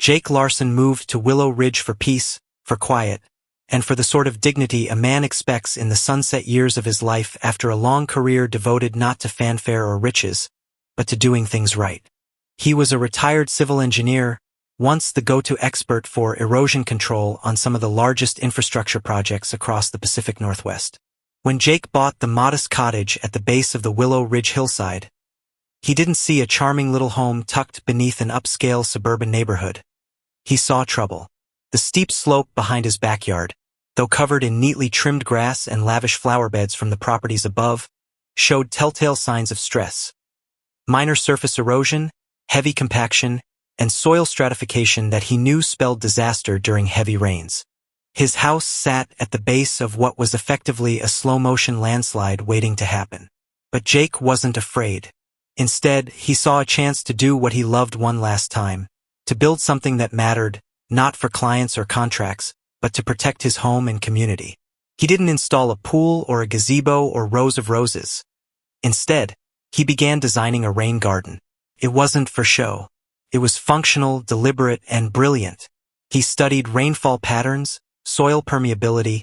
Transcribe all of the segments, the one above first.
Jake Larson moved to Willow Ridge for peace, for quiet, and for the sort of dignity a man expects in the sunset years of his life after a long career devoted not to fanfare or riches, but to doing things right. He was a retired civil engineer, once the go-to expert for erosion control on some of the largest infrastructure projects across the Pacific Northwest. When Jake bought the modest cottage at the base of the Willow Ridge hillside, he didn't see a charming little home tucked beneath an upscale suburban neighborhood. He saw trouble. The steep slope behind his backyard, though covered in neatly trimmed grass and lavish flower beds from the properties above, showed telltale signs of stress. Minor surface erosion, heavy compaction, and soil stratification that he knew spelled disaster during heavy rains. His house sat at the base of what was effectively a slow-motion landslide waiting to happen. But Jake wasn't afraid. Instead, he saw a chance to do what he loved one last time, to build something that mattered, not for clients or contracts, but to protect his home and community. He didn't install a pool or a gazebo or rows of roses. Instead, he began designing a rain garden. It wasn't for show. It was functional, deliberate, and brilliant. He studied rainfall patterns, soil permeability,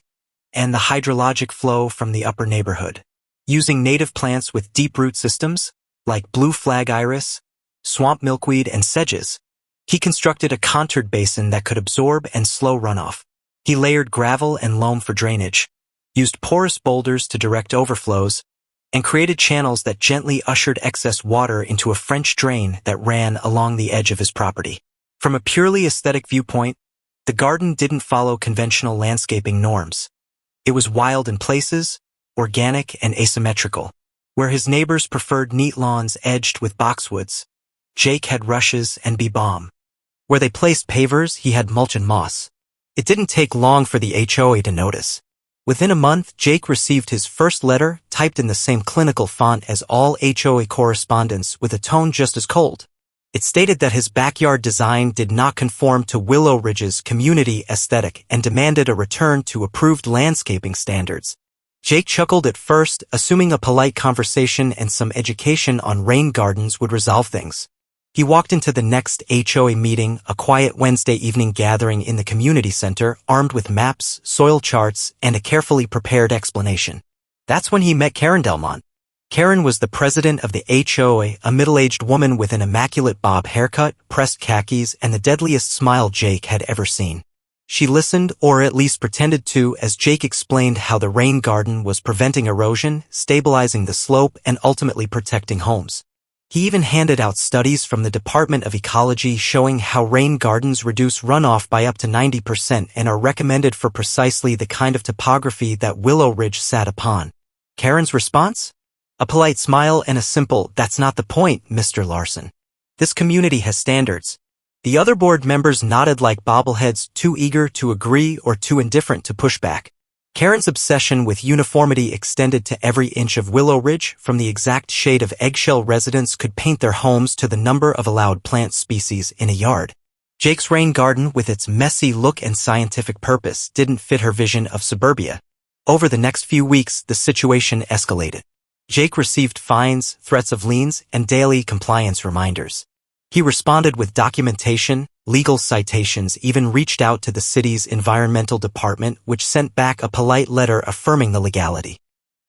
and the hydrologic flow from the upper neighborhood. Using native plants with deep root systems, like blue flag iris, swamp milkweed, and sedges, he constructed a contoured basin that could absorb and slow runoff. He layered gravel and loam for drainage, used porous boulders to direct overflows, and created channels that gently ushered excess water into a French drain that ran along the edge of his property. From a purely aesthetic viewpoint, the garden didn't follow conventional landscaping norms. It was wild in places, organic and asymmetrical. Where his neighbors preferred neat lawns edged with boxwoods, Jake had rushes and bee balm. Where they placed pavers, he had mulch and moss. It didn't take long for the HOA to notice. Within a month, Jake received his first letter, typed in the same clinical font as all HOA correspondence with a tone just as cold. It stated that his backyard design did not conform to Willow Ridge's community aesthetic and demanded a return to approved landscaping standards. Jake chuckled at first, assuming a polite conversation and some education on rain gardens would resolve things. He walked into the next HOA meeting, a quiet Wednesday evening gathering in the community center, armed with maps, soil charts, and a carefully prepared explanation. That's when he met Karen Delmont. Karen was the president of the HOA, a middle-aged woman with an immaculate bob haircut, pressed khakis, and the deadliest smile Jake had ever seen. She listened, or at least pretended to, as Jake explained how the rain garden was preventing erosion, stabilizing the slope, and ultimately protecting homes. He even handed out studies from the Department of Ecology showing how rain gardens reduce runoff by up to 90% and are recommended for precisely the kind of topography that Willow Ridge sat upon. Karen's response? A polite smile and a simple, "That's not the point, Mr. Larson. This community has standards." The other board members nodded like bobbleheads, too eager to agree or too indifferent to push back. Karen's obsession with uniformity extended to every inch of Willow Ridge, from the exact shade of eggshell residents could paint their homes to the number of allowed plant species in a yard. Jake's rain garden, with its messy look and scientific purpose, didn't fit her vision of suburbia. Over the next few weeks, the situation escalated. Jake received fines, threats of liens, and daily compliance reminders. He responded with documentation, legal citations, even reached out to the city's environmental department, which sent back a polite letter affirming the legality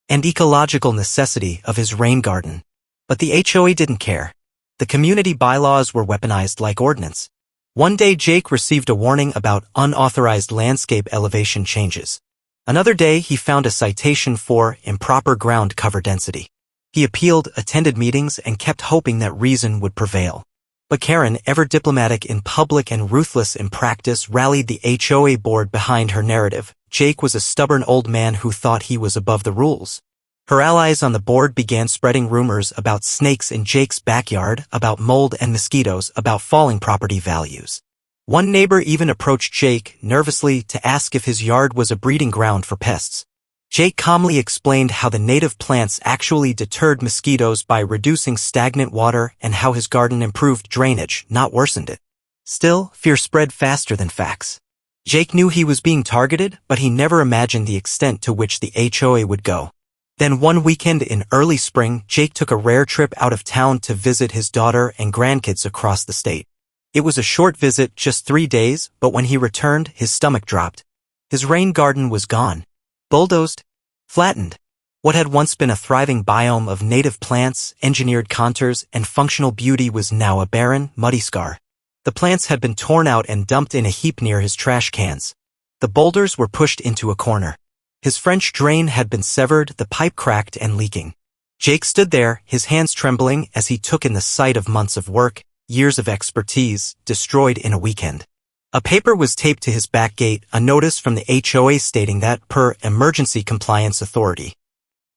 and ecological necessity of his rain garden. But the HOA didn't care. The community bylaws were weaponized like ordnance. One day Jake received a warning about unauthorized landscape elevation changes. Another day he found a citation for improper ground cover density. He appealed, attended meetings, and kept hoping that reason would prevail. But Karen, ever diplomatic in public and ruthless in practice, rallied the HOA board behind her narrative. Jake was a stubborn old man who thought he was above the rules. Her allies on the board began spreading rumors about snakes in Jake's backyard, about mold and mosquitoes, about falling property values. One neighbor even approached Jake, nervously, to ask if his yard was a breeding ground for pests. Jake calmly explained how the native plants actually deterred mosquitoes by reducing stagnant water and how his garden improved drainage, not worsened it. Still, fear spread faster than facts. Jake knew he was being targeted, but he never imagined the extent to which the HOA would go. Then one weekend in early spring, Jake took a rare trip out of town to visit his daughter and grandkids across the state. It was a short visit, just 3 days, but when he returned, his stomach dropped. His rain garden was gone. Bulldozed. Flattened. What had once been a thriving biome of native plants, engineered contours, and functional beauty was now a barren, muddy scar. The plants had been torn out and dumped in a heap near his trash cans. The boulders were pushed into a corner. His French drain had been severed, the pipe cracked and leaking. Jake stood there, his hands trembling as he took in the sight of months of work, years of expertise, destroyed in a weekend. A paper was taped to his back gate, a notice from the HOA stating that, per Emergency Compliance Authority,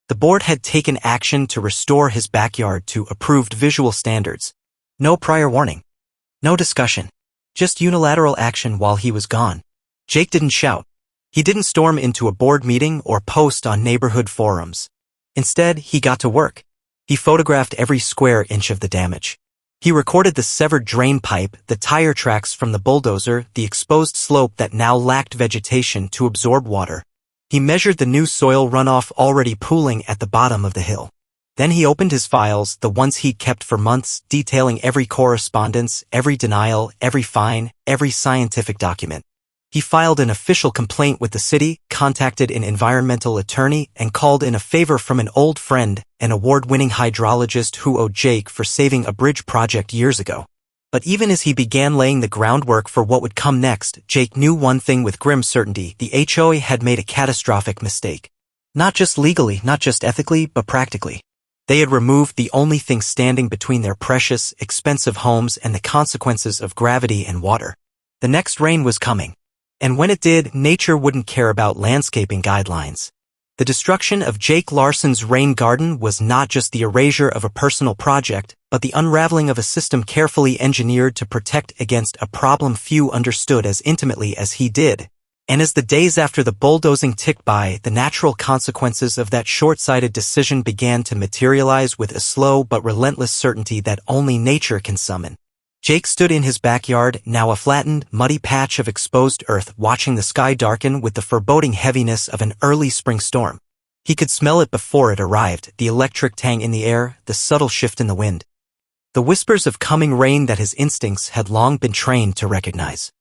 the board had taken action to restore his backyard to approved visual standards. No prior warning. No discussion. Just unilateral action while he was gone. Jake didn't shout. He didn't storm into a board meeting or post on neighborhood forums. Instead, he got to work. He photographed every square inch of the damage. He recorded the severed drain pipe, the tire tracks from the bulldozer, the exposed slope that now lacked vegetation to absorb water. He measured the new soil runoff already pooling at the bottom of the hill. Then he opened his files, the ones he'd kept for months, detailing every correspondence, every denial, every fine, every scientific document. He filed an official complaint with the city, contacted an environmental attorney, and called in a favor from an old friend, an award-winning hydrologist who owed Jake for saving a bridge project years ago. But even as he began laying the groundwork for what would come next, Jake knew one thing with grim certainty: the HOA had made a catastrophic mistake. Not just legally, not just ethically, but practically. They had removed the only thing standing between their precious, expensive homes and the consequences of gravity and water. The next rain was coming. And when it did, nature wouldn't care about landscaping guidelines. The destruction of Jake Larson's rain garden was not just the erasure of a personal project, but the unraveling of a system carefully engineered to protect against a problem few understood as intimately as he did. And as the days after the bulldozing ticked by, the natural consequences of that short-sighted decision began to materialize with a slow but relentless certainty that only nature can summon. Jake stood in his backyard, now a flattened, muddy patch of exposed earth, watching the sky darken with the foreboding heaviness of an early spring storm. He could smell it before it arrived, the electric tang in the air, the subtle shift in the wind. The whispers of coming rain that his instincts had long been trained to recognize.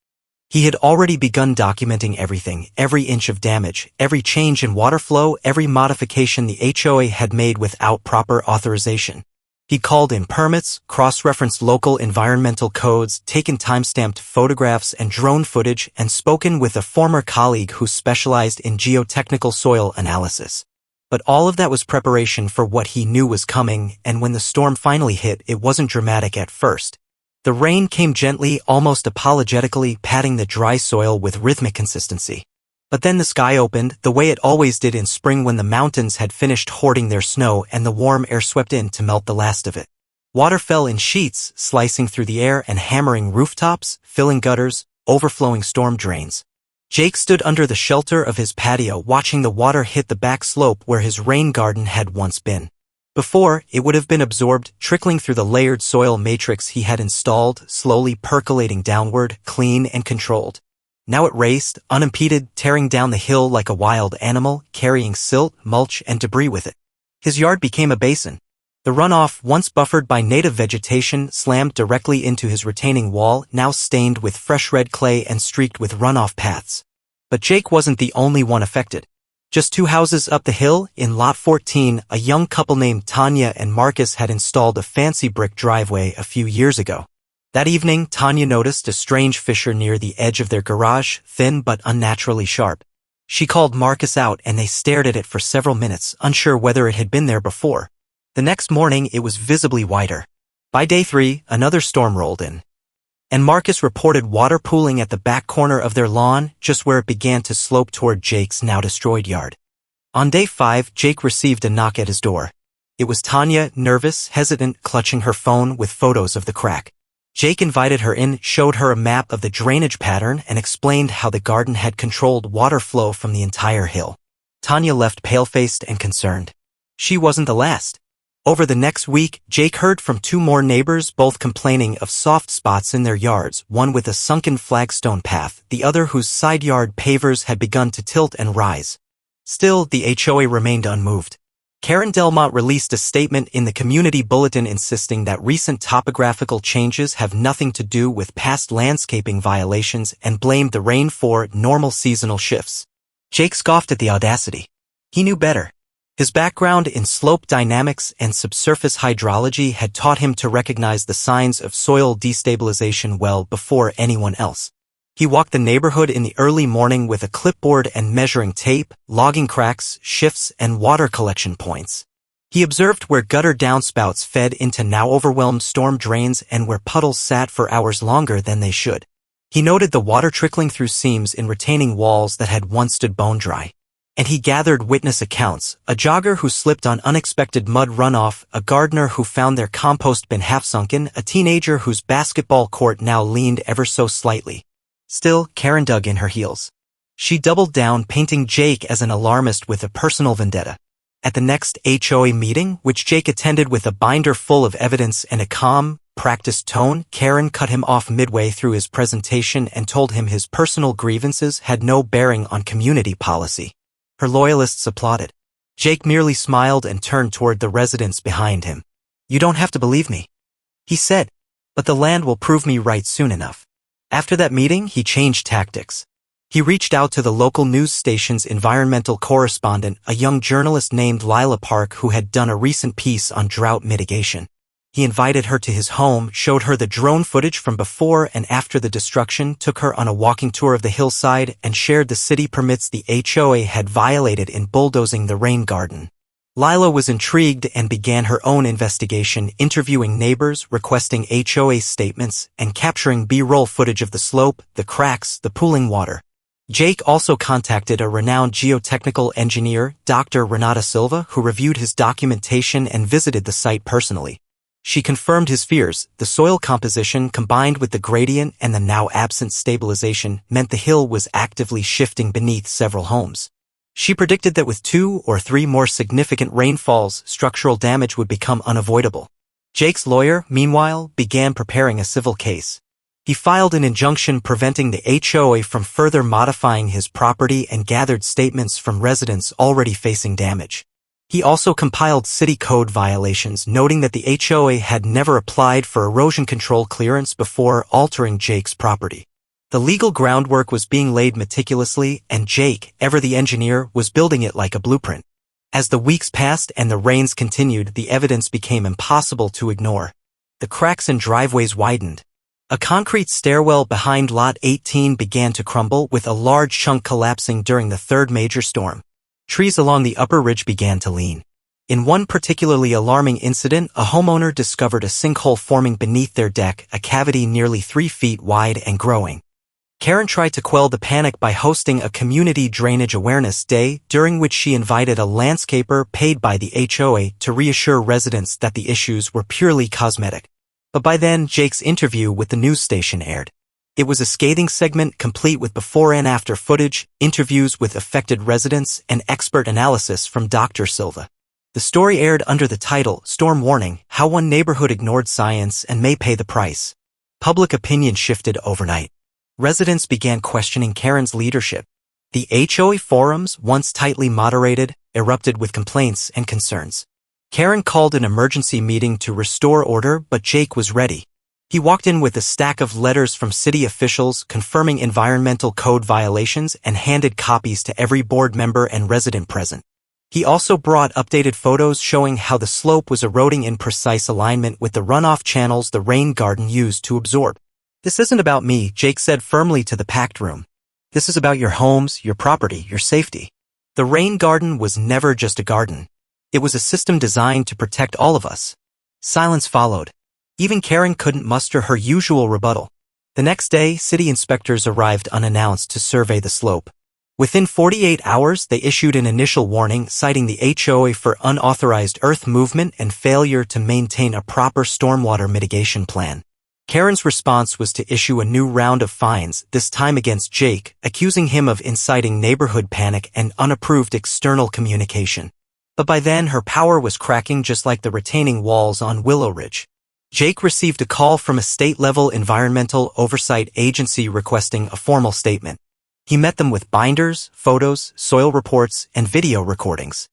He had already begun documenting everything, every inch of damage, every change in water flow, every modification the HOA had made without proper authorization. He called in permits, cross-referenced local environmental codes, taken time-stamped photographs and drone footage, and spoken with a former colleague who specialized in geotechnical soil analysis. But all of that was preparation for what he knew was coming, and when the storm finally hit, it wasn't dramatic at first. The rain came gently, almost apologetically, patting the dry soil with rhythmic consistency. But then the sky opened, the way it always did in spring when the mountains had finished hoarding their snow and the warm air swept in to melt the last of it. Water fell in sheets, slicing through the air and hammering rooftops, filling gutters, overflowing storm drains. Jake stood under the shelter of his patio watching the water hit the back slope where his rain garden had once been. Before, it would have been absorbed, trickling through the layered soil matrix he had installed, slowly percolating downward, clean and controlled. Now it raced, unimpeded, tearing down the hill like a wild animal, carrying silt, mulch, and debris with it. His yard became a basin. The runoff, once buffered by native vegetation, slammed directly into his retaining wall, now stained with fresh red clay and streaked with runoff paths. But Jake wasn't the only one affected. Just 2 houses up the hill, in Lot 14, a young couple named Tanya and Marcus had installed a fancy brick driveway a few years ago. That evening, Tanya noticed a strange fissure near the edge of their garage, thin but unnaturally sharp. She called Marcus out and they stared at it for several minutes, unsure whether it had been there before. The next morning, it was visibly wider. By day 3, another storm rolled in. And Marcus reported water pooling at the back corner of their lawn, just where it began to slope toward Jake's now-destroyed yard. On day 5, Jake received a knock at his door. It was Tanya, nervous, hesitant, clutching her phone with photos of the crack. Jake invited her in, showed her a map of the drainage pattern, and explained how the garden had controlled water flow from the entire hill. Tanya left pale-faced and concerned. She wasn't the last. Over the next week, Jake heard from 2 more neighbors, both complaining of soft spots in their yards, one with a sunken flagstone path, the other whose side yard pavers had begun to tilt and rise. Still, the HOA remained unmoved. Karen Delmont released a statement in the community bulletin insisting that recent topographical changes have nothing to do with past landscaping violations and blamed the rain for normal seasonal shifts. Jake scoffed at the audacity. He knew better. His background in slope dynamics and subsurface hydrology had taught him to recognize the signs of soil destabilization well before anyone else. He walked the neighborhood in the early morning with a clipboard and measuring tape, logging cracks, shifts, and water collection points. He observed where gutter downspouts fed into now overwhelmed storm drains and where puddles sat for hours longer than they should. He noted the water trickling through seams in retaining walls that had once stood bone dry. And he gathered witness accounts, a jogger who slipped on unexpected mud runoff, a gardener who found their compost bin half-sunken, a teenager whose basketball court now leaned ever so slightly. Still, Karen dug in her heels. She doubled down, painting Jake as an alarmist with a personal vendetta. At the next HOA meeting, which Jake attended with a binder full of evidence and a calm, practiced tone, Karen cut him off midway through his presentation and told him his personal grievances had no bearing on community policy. Her loyalists applauded. Jake merely smiled and turned toward the residents behind him. "You don't have to believe me," he said, "but the land will prove me right soon enough." After that meeting, he changed tactics. He reached out to the local news station's environmental correspondent, a young journalist named Lila Park who had done a recent piece on drought mitigation. He invited her to his home, showed her the drone footage from before and after the destruction, took her on a walking tour of the hillside, and shared the city permits the HOA had violated in bulldozing the rain garden. Lila was intrigued and began her own investigation, interviewing neighbors, requesting HOA statements, and capturing B-roll footage of the slope, the cracks, the pooling water. Jake also contacted a renowned geotechnical engineer, Dr. Renata Silva, who reviewed his documentation and visited the site personally. She confirmed his fears. The soil composition combined with the gradient and the now absent stabilization meant the hill was actively shifting beneath several homes. She predicted that with 2 or 3 more significant rainfalls, structural damage would become unavoidable. Jake's lawyer, meanwhile, began preparing a civil case. He filed an injunction preventing the HOA from further modifying his property and gathered statements from residents already facing damage. He also compiled city code violations, noting that the HOA had never applied for erosion control clearance before altering Jake's property. The legal groundwork was being laid meticulously, and Jake, ever the engineer, was building it like a blueprint. As the weeks passed and the rains continued, the evidence became impossible to ignore. The cracks in driveways widened. A concrete stairwell behind Lot 18 began to crumble, with a large chunk collapsing during the third major storm. Trees along the upper ridge began to lean. In one particularly alarming incident, a homeowner discovered a sinkhole forming beneath their deck, a cavity nearly 3 feet wide and growing. Karen tried to quell the panic by hosting a community drainage awareness day, during which she invited a landscaper paid by the HOA to reassure residents that the issues were purely cosmetic. But by then, Jake's interview with the news station aired. It was a scathing segment complete with before and after footage, interviews with affected residents, and expert analysis from Dr. Silva. The story aired under the title, "Storm Warning: How One Neighborhood Ignored Science and May Pay the Price." Public opinion shifted overnight. Residents began questioning Karen's leadership. The HOA forums, once tightly moderated, erupted with complaints and concerns. Karen called an emergency meeting to restore order, but Jake was ready. He walked in with a stack of letters from city officials confirming environmental code violations and handed copies to every board member and resident present. He also brought updated photos showing how the slope was eroding in precise alignment with the runoff channels the rain garden used to absorb. "This isn't about me," Jake said firmly to the packed room. "This is about your homes, your property, your safety." The rain garden was never just a garden. It was a system designed to protect all of us. Silence followed. Even Karen couldn't muster her usual rebuttal. The next day, city inspectors arrived unannounced to survey the slope. Within 48 hours, they issued an initial warning citing the HOA for unauthorized earth movement and failure to maintain a proper stormwater mitigation plan. Karen's response was to issue a new round of fines, this time against Jake, accusing him of inciting neighborhood panic and unapproved external communication. But by then, her power was cracking just like the retaining walls on Willow Ridge. Jake received a call from a state-level environmental oversight agency requesting a formal statement. He met them with binders, photos, soil reports, and video recordings.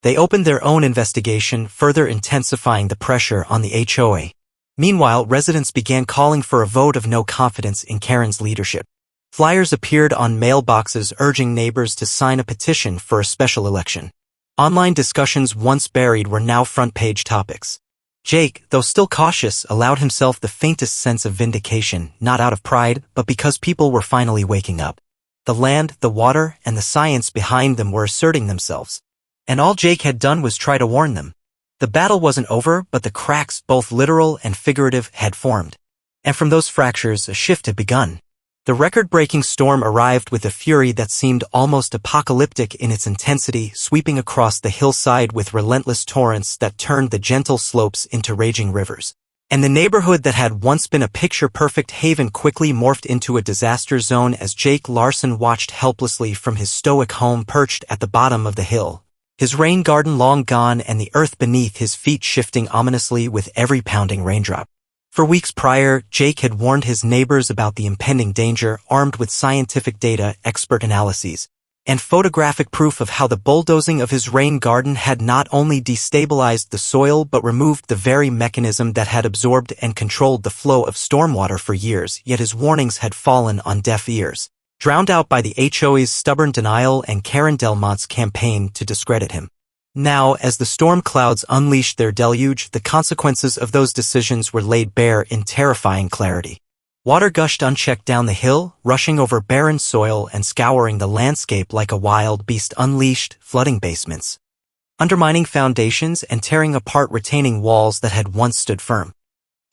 They opened their own investigation, further intensifying the pressure on the HOA. Meanwhile, residents began calling for a vote of no confidence in Karen's leadership. Flyers appeared on mailboxes urging neighbors to sign a petition for a special election. Online discussions once buried were now front-page topics. Jake, though still cautious, allowed himself the faintest sense of vindication, not out of pride, but because people were finally waking up. The land, the water, and the science behind them were asserting themselves. And all Jake had done was try to warn them. The battle wasn't over, but the cracks, both literal and figurative, had formed. And from those fractures, a shift had begun. The record-breaking storm arrived with a fury that seemed almost apocalyptic in its intensity, sweeping across the hillside with relentless torrents that turned the gentle slopes into raging rivers. And the neighborhood that had once been a picture-perfect haven quickly morphed into a disaster zone as Jake Larson watched helplessly from his stoic home perched at the bottom of the hill, his rain garden long gone and the earth beneath his feet shifting ominously with every pounding raindrop. For weeks prior, Jake had warned his neighbors about the impending danger, armed with scientific data, expert analyses, and photographic proof of how the bulldozing of his rain garden had not only destabilized the soil but removed the very mechanism that had absorbed and controlled the flow of stormwater for years, yet his warnings had fallen on deaf ears, drowned out by the HOA's stubborn denial and Karen Delmont's campaign to discredit him. Now, as the storm clouds unleashed their deluge, the consequences of those decisions were laid bare in terrifying clarity. Water gushed unchecked down the hill, rushing over barren soil and scouring the landscape like a wild beast unleashed, flooding basements, undermining foundations and tearing apart retaining walls that had once stood firm.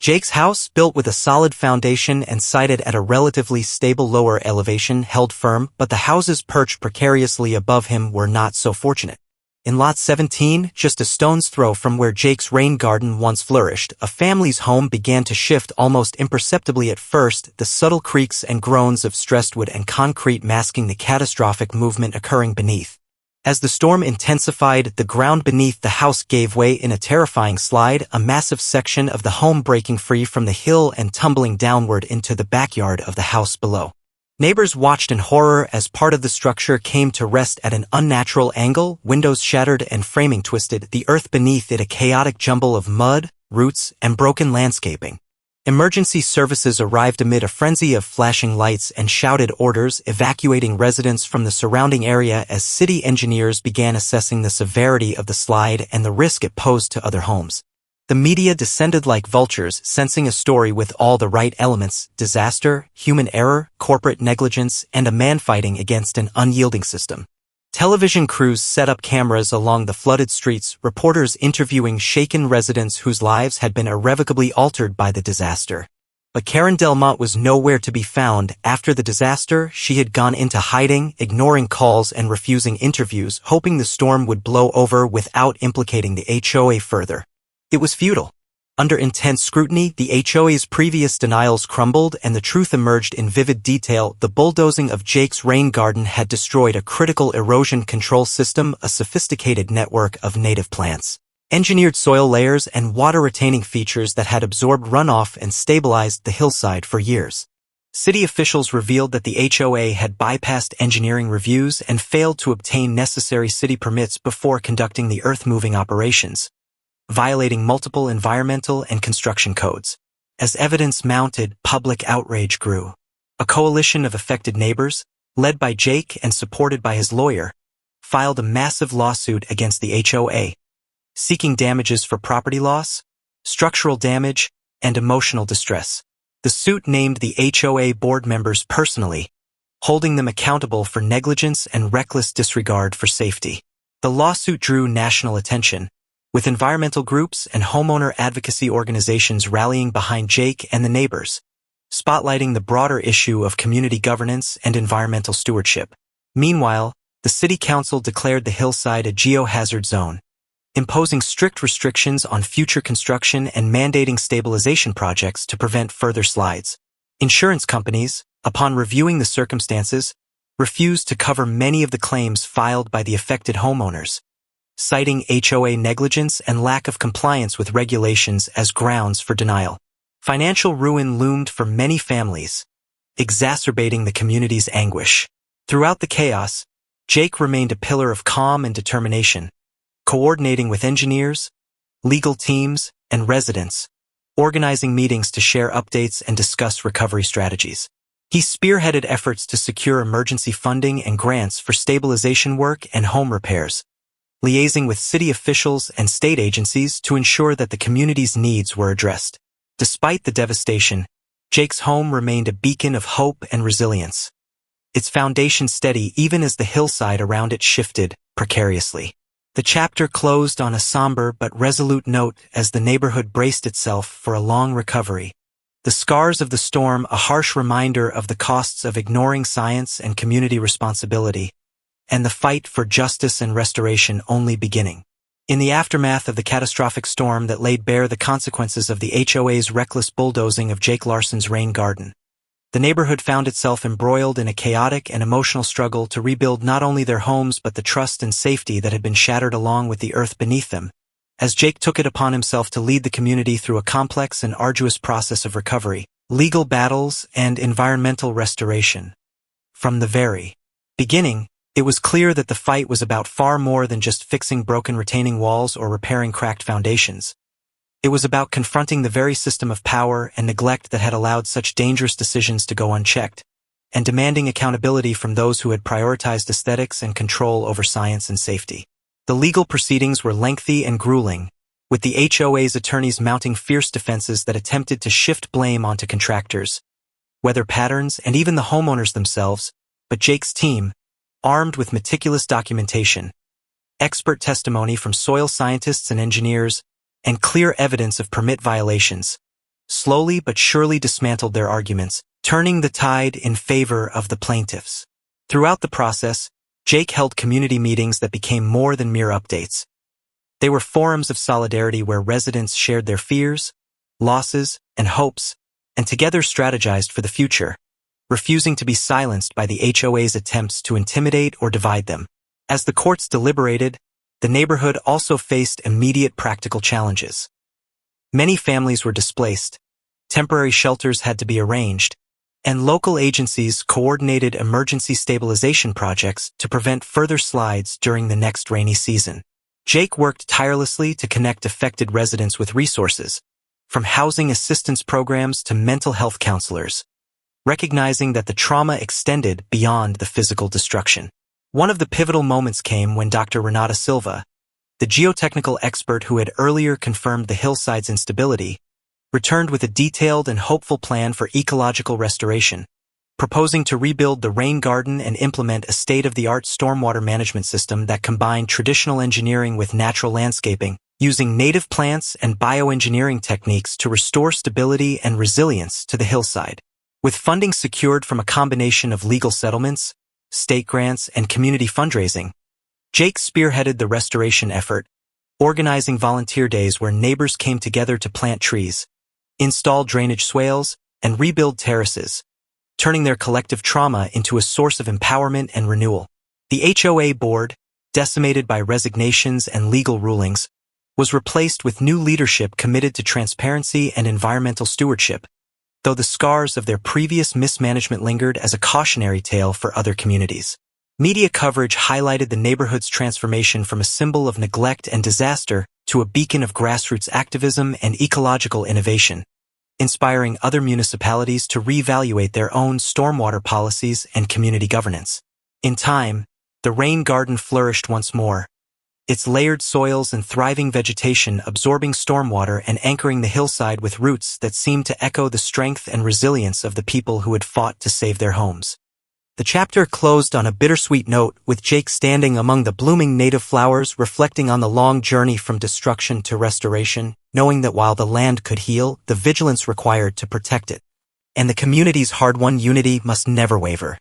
Jake's house, built with a solid foundation and sited at a relatively stable lower elevation, held firm, but the houses perched precariously above him were not so fortunate. In Lot 17, just a stone's throw from where Jake's rain garden once flourished, a family's home began to shift almost imperceptibly at first, the subtle creaks and groans of stressed wood and concrete masking the catastrophic movement occurring beneath. As the storm intensified, the ground beneath the house gave way in a terrifying slide, a massive section of the home breaking free from the hill and tumbling downward into the backyard of the house below. Neighbors watched in horror as part of the structure came to rest at an unnatural angle, windows shattered and framing twisted, the earth beneath it a chaotic jumble of mud, roots, and broken landscaping. Emergency services arrived amid a frenzy of flashing lights and shouted orders, evacuating residents from the surrounding area as city engineers began assessing the severity of the slide and the risk it posed to other homes. The media descended like vultures, sensing a story with all the right elements: disaster, human error, corporate negligence, and a man fighting against an unyielding system. Television crews set up cameras along the flooded streets, reporters interviewing shaken residents whose lives had been irrevocably altered by the disaster. But Karen Delmont was nowhere to be found. After the disaster, she had gone into hiding, ignoring calls and refusing interviews, hoping the storm would blow over without implicating the HOA further. It was futile. Under intense scrutiny, the HOA's previous denials crumbled and the truth emerged in vivid detail. The bulldozing of Jake's rain garden had destroyed a critical erosion control system, a sophisticated network of native plants, engineered soil layers, and water-retaining features that had absorbed runoff and stabilized the hillside for years. City officials revealed that the HOA had bypassed engineering reviews and failed to obtain necessary city permits before conducting the earth-moving operations, violating multiple environmental and construction codes. As evidence mounted, public outrage grew. A coalition of affected neighbors, led by Jake and supported by his lawyer, filed a massive lawsuit against the HOA, seeking damages for property loss, structural damage, and emotional distress. The suit named the HOA board members personally, holding them accountable for negligence and reckless disregard for safety. The lawsuit drew national attention, with environmental groups and homeowner advocacy organizations rallying behind Jake and the neighbors, spotlighting the broader issue of community governance and environmental stewardship. Meanwhile, the city council declared the hillside a geohazard zone, imposing strict restrictions on future construction and mandating stabilization projects to prevent further slides. Insurance companies, upon reviewing the circumstances, refused to cover many of the claims filed by the affected homeowners, citing HOA negligence and lack of compliance with regulations as grounds for denial. Financial ruin loomed for many families, exacerbating the community's anguish. Throughout the chaos, Jake remained a pillar of calm and determination, coordinating with engineers, legal teams, and residents, organizing meetings to share updates and discuss recovery strategies. He spearheaded efforts to secure emergency funding and grants for stabilization work and home repairs, liaising with city officials and state agencies to ensure that the community's needs were addressed. Despite the devastation, Jake's home remained a beacon of hope and resilience, its foundation steady even as the hillside around it shifted precariously. The chapter closed on a somber but resolute note as the neighborhood braced itself for a long recovery. The scars of the storm, a harsh reminder of the costs of ignoring science and community responsibility, and the fight for justice and restoration only beginning. In the aftermath of the catastrophic storm that laid bare the consequences of the HOA's reckless bulldozing of Jake Larson's rain garden, the neighborhood found itself embroiled in a chaotic and emotional struggle to rebuild not only their homes but the trust and safety that had been shattered along with the earth beneath them, as Jake took it upon himself to lead the community through a complex and arduous process of recovery, legal battles, and environmental restoration. From the very beginning, it was clear that the fight was about far more than just fixing broken retaining walls or repairing cracked foundations. It was about confronting the very system of power and neglect that had allowed such dangerous decisions to go unchecked, and demanding accountability from those who had prioritized aesthetics and control over science and safety. The legal proceedings were lengthy and grueling, with the HOA's attorneys mounting fierce defenses that attempted to shift blame onto contractors, weather patterns, and even the homeowners themselves, but Jake's team, armed with meticulous documentation, expert testimony from soil scientists and engineers, and clear evidence of permit violations, slowly but surely dismantled their arguments, turning the tide in favor of the plaintiffs. Throughout the process, Jake held community meetings that became more than mere updates. They were forums of solidarity where residents shared their fears, losses, and hopes, and together strategized for the future, refusing to be silenced by the HOA's attempts to intimidate or divide them. As the courts deliberated, the neighborhood also faced immediate practical challenges. Many families were displaced, temporary shelters had to be arranged, and local agencies coordinated emergency stabilization projects to prevent further slides during the next rainy season. Jake worked tirelessly to connect affected residents with resources, from housing assistance programs to mental health counselors, recognizing that the trauma extended beyond the physical destruction. One of the pivotal moments came when Dr. Renata Silva, the geotechnical expert who had earlier confirmed the hillside's instability, returned with a detailed and hopeful plan for ecological restoration, proposing to rebuild the rain garden and implement a state-of-the-art stormwater management system that combined traditional engineering with natural landscaping, using native plants and bioengineering techniques to restore stability and resilience to the hillside. With funding secured from a combination of legal settlements, state grants, and community fundraising, Jake spearheaded the restoration effort, organizing volunteer days where neighbors came together to plant trees, install drainage swales, and rebuild terraces, turning their collective trauma into a source of empowerment and renewal. The HOA board, decimated by resignations and legal rulings, was replaced with new leadership committed to transparency and environmental stewardship, though the scars of their previous mismanagement lingered as a cautionary tale for other communities. Media coverage highlighted the neighborhood's transformation from a symbol of neglect and disaster to a beacon of grassroots activism and ecological innovation, inspiring other municipalities to reevaluate their own stormwater policies and community governance. In time, the rain garden flourished once more, its layered soils and thriving vegetation absorbing stormwater and anchoring the hillside with roots that seemed to echo the strength and resilience of the people who had fought to save their homes. The chapter closed on a bittersweet note, with Jake standing among the blooming native flowers, reflecting on the long journey from destruction to restoration, knowing that while the land could heal, the vigilance required to protect it, and the community's hard-won unity must never waver.